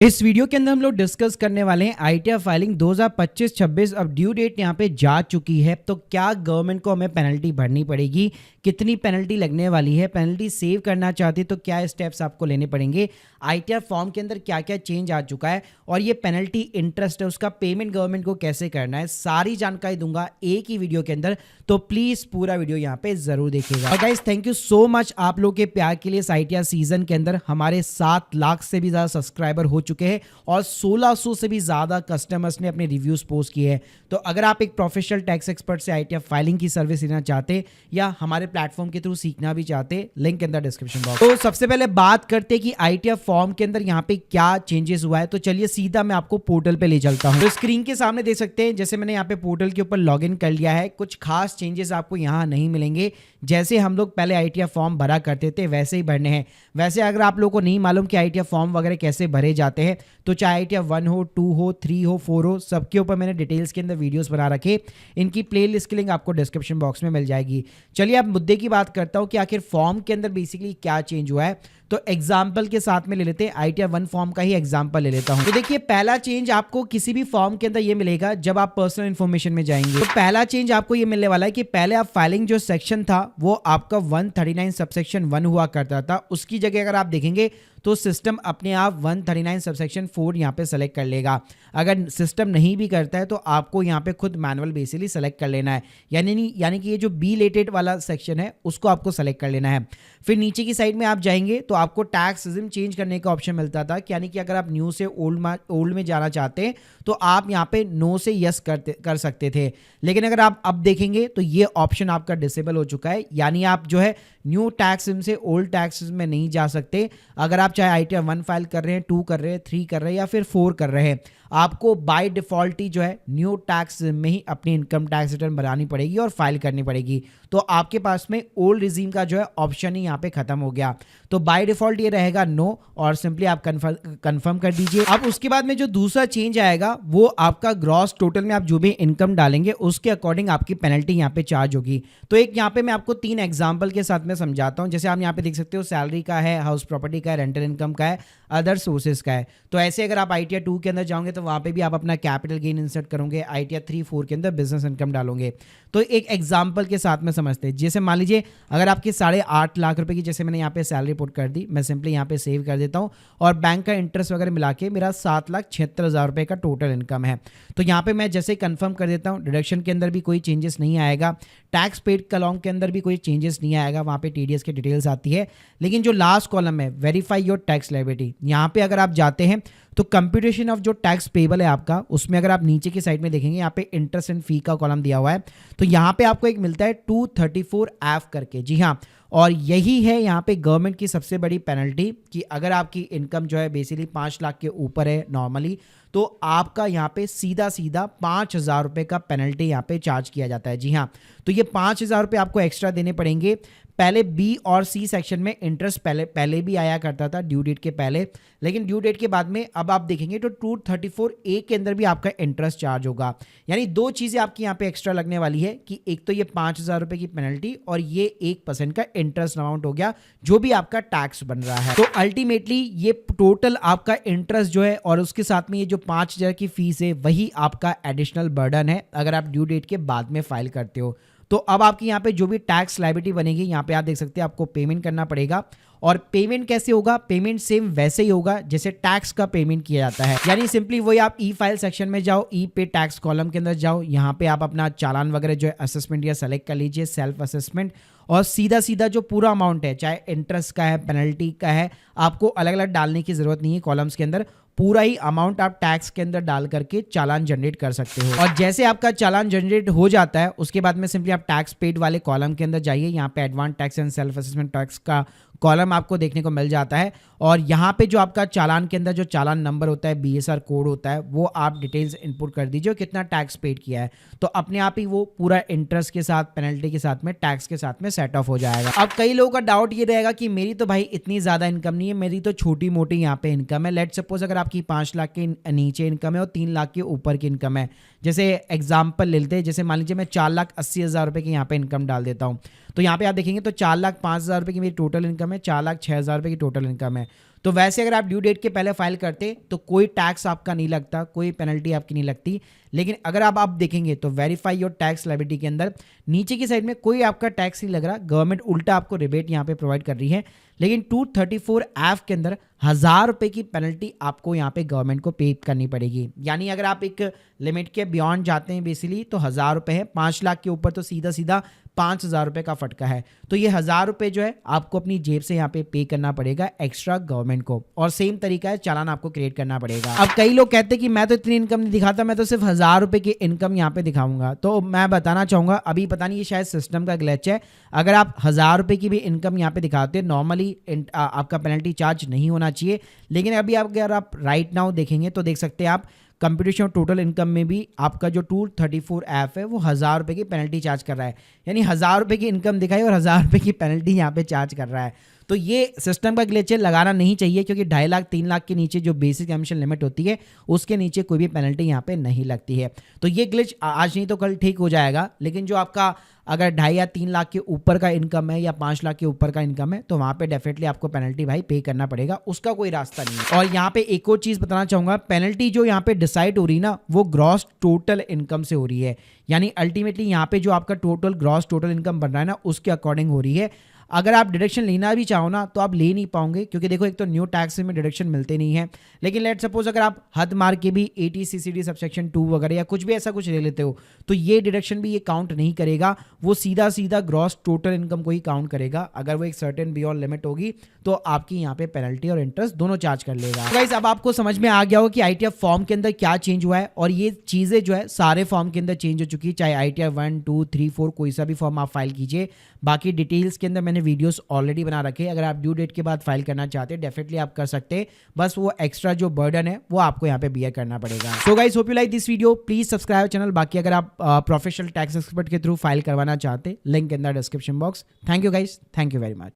इस वीडियो के अंदर हम लोग डिस्कस करने वाले हैं आईटीआर फाइलिंग 2025-26। अब ड्यू डेट यहाँ पे जा चुकी है, तो क्या गवर्नमेंट को हमें पेनल्टी भरनी पड़ेगी, कितनी पेनल्टी लगने वाली है, पेनल्टी सेव करना चाहती तो क्या स्टेप्स आपको लेने पड़ेंगे, आईटीआर फॉर्म के अंदर क्या क्या चेंज आ चुका है और ये पेनल्टी इंटरेस्ट है उसका पेमेंट गवर्नमेंट को कैसे करना है, सारी जानकारी दूंगा एक ही वीडियो के अंदर। तो प्लीज पूरा वीडियो यहाँ पे जरूर देखिएगा। और guys thank you so much आप लोग के प्यार के लिए। आईटीआर सीजन के अंदर हमारे 7 लाख से भी ज्यादा सब्सक्राइबर हो चुके हैं और 1600 से भी ज्यादा कस्टमर्स ने अपने रिव्यूज पोस्ट किए हैं। तो अगर आप एक प्रोफेशनल टैक्स एक्सपर्ट से आईटीआर फाइलिंग की सर्विस लेना चाहते या हमारे प्लेटफॉर्म के थ्रू सीखना भी चाहते, लिंक के अंदर डिस्क्रिप्शन बॉक्स। तो सबसे पहले बात करते हैं कि आईटीआर फॉर्म के अंदर यहाँ पे क्या चेंजेस हुआ है। तो चलिए सीधा मैं आपको पोर्टल पे ले चलता हूँ। तो स्क्रीन के सामने देख सकते हैं, जैसे मैंने यहाँ पे पोर्टल के ऊपर लॉग इन कर लिया है। कुछ खास चेंजेस आपको यहाँ नहीं मिलेंगे, जैसे हम लोग पहले आईटीआर फॉर्म भरा करते थे वैसे ही भरने हैं। वैसे अगर आप लोगों को नहीं मालूम कि आईटीआर फॉर्म वगैरह कैसे भरे जाते हैं, तो चाहे आईटीआर 1 हो, 2 हो, 3 हो, 4 हो, सबके ऊपर मैंने डिटेल्स के अंदर वीडियोस बना रखे। इनकी प्लेलिस्ट की लिंक आपको डिस्क्रिप्शन बॉक्स में मिल जाएगी। चलिए अब मुद्दे की बात करता हूँ कि आखिर फॉर्म के अंदर बेसिकली क्या चेंज हुआ है। तो एग्जाम्पल के साथ में ले लेते हैं, आईटीआर 1 फॉर्म का ही एग्जाम्पल ले लेता हूं। तो देखिए पहला चेंज आपको किसी भी फॉर्म के अंदर ये मिलेगा जब आप पर्सनल इन्फॉर्मेशन में जाएंगे। तो पहला चेंज आपको ये मिलने वाला है कि पहले आप फाइलिंग जो सेक्शन था वो आपका 139 सबसेक्शन 1 हुआ करता था, उसकी जगह अगर आप देखेंगे तो सिस्टम अपने आप 139 सबसेक्शन 4 यहाँ पे सेलेक्ट कर लेगा। अगर सिस्टम नहीं भी करता है तो आपको यहाँ पे खुद मैनुअल बेसिकली सेलेक्ट कर लेना है, यानी कि ये जो बी रिलेटेड वाला सेक्शन है उसको आपको सेलेक्ट कर लेना है। फिर नीचे की साइड में आप जाएंगे तो आपको टैक्स रिजिम चेंज करने का ऑप्शन मिलता था, यानी कि अगर आप न्यू से ओल्ड में जाना चाहते हैं तो आप यहाँ पे नो से यस कर सकते थे। लेकिन अगर आप अब देखेंगे तो ये ऑप्शन आपका डिसेबल हो चुका है, यानी आप जो है न्यू टैक्स रिजिम से ओल्ड टैक्स रिजिम में नहीं जा सकते। अगर आप चाहे आईटीआर 1 फाइल कर रहे हैं, 2 कर रहे हैं, 3 कर रहे हैं या फिर 4 कर रहे हैं, आपको बाय डिफॉल्ट ही जो है न्यू टैक्स में ही अपनी इनकम टैक्स रिटर्न बनानी पड़ेगी और फाइल करनी पड़ेगी। तो आपके पास में ओल्ड रिजीम का जो है ऑप्शन ही यहाँ पे खत्म हो गया। तो बाय डिफॉल्ट ये रहेगा नो और सिंपली आप कंफर्म कर दीजिए। अब उसके बाद में जो दूसरा चेंज आएगा वो आपका ग्रॉस टोटल में आप जो भी इनकम डालेंगे उसके अकॉर्डिंग आपकी पेनल्टी यहाँ पे चार्ज होगी। तो एक यहाँ पे मैं आपको 3 एग्जाम्पल के साथ में समझाता हूँ। जैसे आप यहाँ पे देख सकते हो सैलरी का है, हाउस प्रॉपर्टी का है, रेंटल इनकम का है, अदर सोर्सेज का है। तो ऐसे अगर आप आईटीआर 2 के अंदर जाओगे तो वहां पे भी आप अपना कैपिटल गेन इंसर्ट करोगे, आईटीआर 3, 4 के अंदर बिजनेस इनकम डालोगे। तो एक एग्जांपल के साथ में समझते हैं। जैसे मान लीजिए अगर आपकी 8.5 लाख रुपए की, जैसे मैंने यहाँ पे सैलरी रिपोर्ट कर दी, मैं सिंपली यहाँ पे सेव कर देता हूँ और बैंक का इंटरेस्ट वगैरह मिला के मेरा 7,76,000 रुपए का टोटल इनकम है। तो यहाँ पे मैं जैसे कंफर्म कर देता हूँ, डिडक्शन के अंदर भी कोई चेंजेस नहीं आएगा, टैक्स पेड कॉलम के अंदर भी कोई चेंजेस नहीं आएगा, वहाँ पे टीडीएस की डिटेल्स आती है। लेकिन जो लास्ट कॉलम है वेरीफाई योर टैक्स लायबिलिटी, यहाँ पे अगर आप जाते हैं तो कंप्यूटेशन ऑफ जो टैक्स पेबल है आपका, उसमें अगर आप नीचे की साइड में देखेंगे यहाँ पे इंटरेस्ट एंड फी का कॉलम दिया हुआ है। तो यहाँ पे आपको एक मिलता है 234F करके, जी हाँ, और यही है यहाँ पे गवर्नमेंट की सबसे बड़ी पेनल्टी कि अगर आपकी इनकम जो है बेसिकली 5 लाख के ऊपर है नॉर्मली, तो आपका यहाँ पे सीधा 5,000 रुपए का पेनल्टी यहाँ पे चार्ज किया जाता है। जी हाँ, तो ये 5,000 रुपए आपको एक्स्ट्रा देने पड़ेंगे। पहले बी और सी सेक्शन में इंटरेस्ट पहले भी आया करता था ड्यू डेट के पहले, लेकिन ड्यू डेट के बाद में अब आप देखेंगे तो 234A के अंदर भी आपका इंटरेस्ट चार्ज होगा। यानी 2 चीजें आपकी यहाँ पे एक्स्ट्रा लगने वाली है कि एक तो ये 5,000 रुपए की पेनल्टी और ये 1% का इंटरेस्ट अमाउंट हो गया जो भी आपका टैक्स बन रहा है। तो अल्टीमेटली ये टोटल आपका इंटरेस्ट जो है और उसके साथ में ये जो 5,000 की फीस है वही आपका एडिशनल बर्डन है अगर आप ड्यू डेट के बाद में फाइल करते हो। तो अब आपकी यहाँ पे जो भी टैक्स लायबिलिटी बनेगी यहाँ पे आप देख सकते हैं आपको पेमेंट करना पड़ेगा। और पेमेंट कैसे होगा? पेमेंट सेम वैसे ही होगा जैसे टैक्स का पेमेंट किया जाता है, यानी सिंपली वही आप ई फाइल सेक्शन में जाओ, ई पे टैक्स कॉलम के अंदर जाओ, यहाँ पे आप अपना चालान वगैरह जो है असेसमेंट या सेलेक्ट कर लीजिए, सेल्फ असेसमेंट, और सीधा जो पूरा अमाउंट है चाहे इंटरेस्ट का है, पेनल्टी का है, आपको अलग अलग डालने की जरूरत नहीं है कॉलम्स के अंदर, पूरा ही अमाउंट आप टैक्स के अंदर डाल करके चालान जनरेट कर सकते हो। और जैसे आपका चालान जनरेट हो जाता है उसके बाद में सिंपली आप टैक्स पेड वाले कॉलम के अंदर जाइए, यहाँ पे advance tax and self assessment tax का कॉलम आपको देखने को मिल जाता है। और यहाँ पे जो आपका चालान के अंदर जो चालान नंबर होता है, बीएसआर कोड होता है, वो आप डिटेल्स इनपुट कर दीजिए कितना टैक्स पेड किया है, तो अपने आप ही वो पूरा इंटरेस्ट के साथ, पेनल्टी के साथ में, टैक्स के साथ में सेट ऑफ हो जाएगा। अब कई लोगों का डाउट ये रहेगा कि मेरी तो भाई इतनी ज्यादा इनकम नहीं है, मेरी तो छोटी मोटी यहाँ पे इनकम है। लेट सपोज अगर आपकी 5 लाख के नीचे इनकम है और 3 लाख के ऊपर की इनकम है, जैसे एग्जाम्पल लेते हैं, जैसे मान लीजिए मैं 4,80,000 रुपए की यहाँ पे इनकम डाल देता हूँ, तो यहाँ पे आप देखेंगे तो 4,05,000 रुपए की मेरी टोटल इनकम इनकम है 4,06,000 रुपये की टोटल इनकम है। तो वैसे अगर आप ड्यू डेट के पहले फाइल करते तो कोई टैक्स आपका नहीं लगता, कोई पेनल्टी आपकी नहीं लगती। लेकिन अगर आप देखेंगे तो वेरीफाई योर टैक्स लायबिलिटी के अंदर नीचे की साइड में कोई आपका टैक्स नहीं लग रहा, गवर्नमेंट उल्टा आपको रिबेट यहाँ पे प्रोवाइड कर रही है। लेकिन 234F के अंदर 1,000 रुपये की पेनल्टी आपको यहाँ पे गवर्नमेंट को पे करनी पड़ेगी। यानी अगर आप एक लिमिट के बियॉन्ड जाते हैं बेसिकली तो 1,000 रुपये है, 5 लाख के ऊपर तो सीधा सीधा 5,000 रुपये का फटका है। तो ये 1,000 रुपये जो है आपको अपनी जेब से यहाँ पे करना पड़ेगा एक्स्ट्रा गवर्नमेंट को, और सेम तरीका है चालान आपको क्रिएट करना पड़ेगा। अब कई लोग कहते हैं कि मैं तो इतनी इनकम नहीं दिखाता, मैं तो सिर्फ 1,000 रुपये की इनकम यहाँ पे दिखाऊंगा। तो मैं बताना चाहूँगा, अभी पता नहीं ये शायद सिस्टम का ग्लिच है, अगर आप 1,000 रुपये की भी इनकम यहाँ पे दिखाते हैं नॉर्मली आपका पेनल्टी चार्ज नहीं होना चाहिए। लेकिन अभी अगर आप राइट नाउ देखेंगे तो देख सकते हैं आप कंप्यूटेशन टोटल इनकम में भी आपका जो 234F है वो 1,000 रुपये की पेनल्टी चार्ज कर रहा है। यानी 1,000 रुपये की इनकम दिखाई और 1,000 रुपये की पेनल्टी यहाँ पे चार्ज कर रहा है। तो ये सिस्टम का ग्लिच है, लगाना नहीं चाहिए, क्योंकि 2.5 लाख 3 लाख के नीचे जो बेसिक कमीशन लिमिट होती है उसके नीचे कोई भी पेनल्टी यहाँ पे नहीं लगती है। तो ये ग्लिच आज नहीं तो कल ठीक हो जाएगा। लेकिन जो आपका अगर 2.5 या 3 लाख के ऊपर का इनकम है या 5 लाख के ऊपर का इनकम है तो वहाँ पे डेफिनेटली आपको पेनल्टी भाई पे करना पड़ेगा, उसका कोई रास्ता नहीं है। और यहाँ पे एक और चीज़ बताना चाहूँगा, पेनल्टी जो यहाँ पे डिसाइड हो रही है ना वो ग्रॉस टोटल इनकम से हो रही है। यानी अल्टीमेटली यहाँ पे जो आपका ग्रॉस टोटल इनकम बन रहा है ना उसके अकॉर्डिंग हो रही है। अगर आप डिडक्शन लेना भी चाहो ना तो आप ले नहीं पाओगे, क्योंकि देखो एक तो न्यू टैक्स में डिडक्शन मिलते नहीं है। लेकिन लेट सपोज अगर आप हद मार के भी 80 CCD सबसेक्शन 2 वगैरह या कुछ भी ऐसा कुछ ले लेते हो तो ये डिडक्शन भी ये काउंट नहीं करेगा, वो सीधा सीधा ग्रॉस टोटल इनकम को ही काउंट करेगा। अगर वो एक सर्टेन बियॉन्ड लिमिट होगी तो आपकी यहाँ पे पेनल्टी और इंटरेस्ट दोनों चार्ज कर लेगा। तो गाइस अब आपको समझ में आ गया हो कि ITR फॉर्म के अंदर क्या चेंज हुआ है, और ये चीज़ें जो है सारे फॉर्म के अंदर चेंज हो चुकी है, चाहे ITR 1, 2, 3, 4 कोई सा भी फॉर्म आप फाइल कीजिए। बाकी डिटेल्स के अंदर मैंने वीडियोस ऑलरेडी बना रखे हैं, अगर आप ड्यू डेट के बाद फाइल करना चाहते हैं डेफिनेटली आप कर सकते हैं, बस वो एक्स्ट्रा जो बर्डन है वो आपको यहाँ पे बियर करना पड़ेगा। So guys hope you like this video, please subscribe channel. बाकी अगर आप प्रोफेशनल टैक्स एक्सपर्ट के थ्रू फाइल करवाना चाहते हैं link in the description box. Thank you guys, thank you very much.